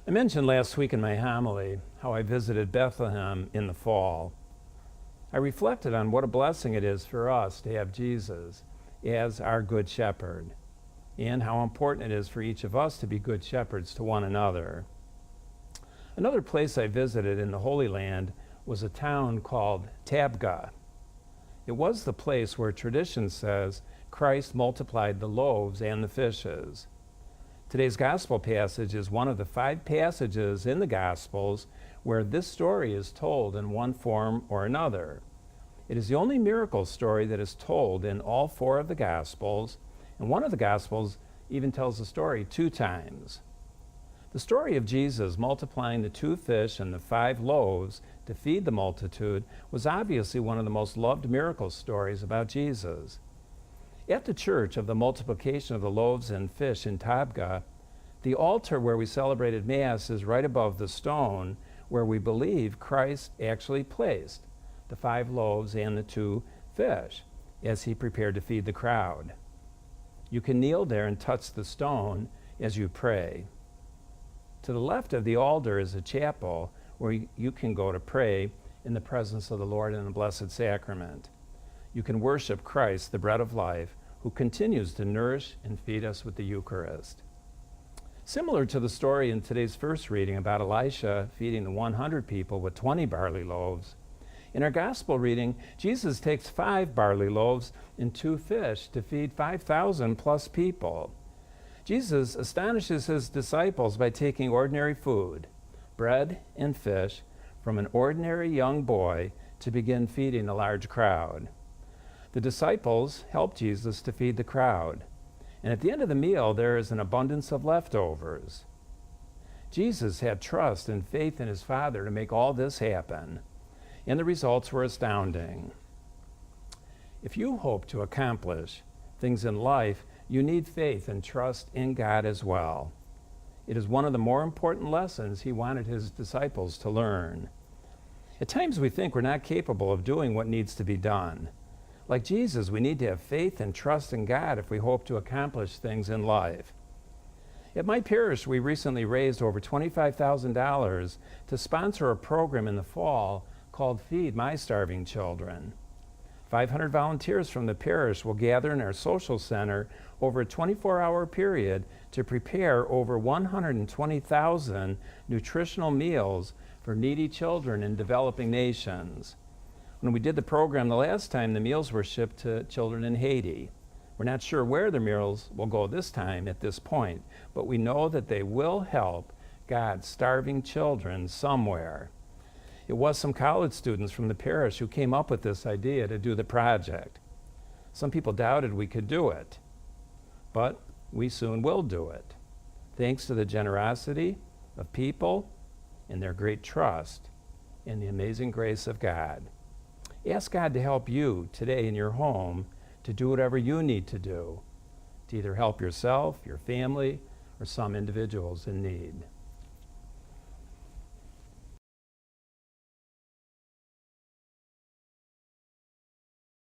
I mentioned last week in my homily how I visited Bethlehem in the fall. I reflected on what a blessing it is for us to have Jesus as our Good Shepherd, and how important it is for each of us to be good shepherds to one another. Another place I visited in the Holy Land was a town called Tabgha. It was the place where tradition says Christ multiplied the loaves and the fishes. Today's gospel passage is one of the 5 passages in the Gospels where this story is told in one form or another. It is the only miracle story that is told in all 4 of the Gospels, and one of the Gospels even tells the story 2 times. The story of Jesus multiplying the 2 fish and the 5 loaves to feed the multitude was obviously one of the most loved miracle stories about Jesus. At the church of the multiplication of the loaves and fish in Tabgha, the altar where we celebrated Mass is right above the stone where we believe Christ actually placed the 5 loaves and the 2 fish as he prepared to feed the crowd. You can kneel there and touch the stone as you pray. To the left of the altar is a chapel where you can go to pray in the presence of the Lord in the Blessed Sacrament. You can worship Christ, the bread of life, who continues to nourish and feed us with the Eucharist. Similar to the story in today's first reading about Elisha feeding the 100 people with 20 barley loaves, in our gospel reading, Jesus takes 5 barley loaves and 2 fish to feed 5,000 plus people. Jesus astonishes his disciples by taking ordinary food, bread and fish, from an ordinary young boy to begin feeding a large crowd. The disciples help Jesus to feed the crowd, and at the end of the meal there is an abundance of leftovers. Jesus had trust and faith in his Father to make all this happen, and the results were astounding. If you hope to accomplish things in life, you need faith and trust in God as well. It is one of the more important lessons he wanted his disciples to learn. At times we think we're not capable of doing what needs to be done. Like Jesus, we need to have faith and trust in God if we hope to accomplish things in life. At my parish, we recently raised over $25,000 to sponsor a program in the fall called Feed My Starving Children. 500 volunteers from the parish will gather in our social center over a 24-hour period to prepare over 120,000 nutritional meals for needy children in developing nations. When we did the program the last time, the meals were shipped to children in Haiti. We're not sure where the meals will go this time at this point, but we know that they will help God's starving children somewhere. It was some college students from the parish who came up with this idea to do the project. Some people doubted we could do it, but we soon will do it, thanks to the generosity of people and their great trust in the amazing grace of God. Ask God to help you today in your home to do whatever you need to do to either help yourself, your family, or some individuals in need.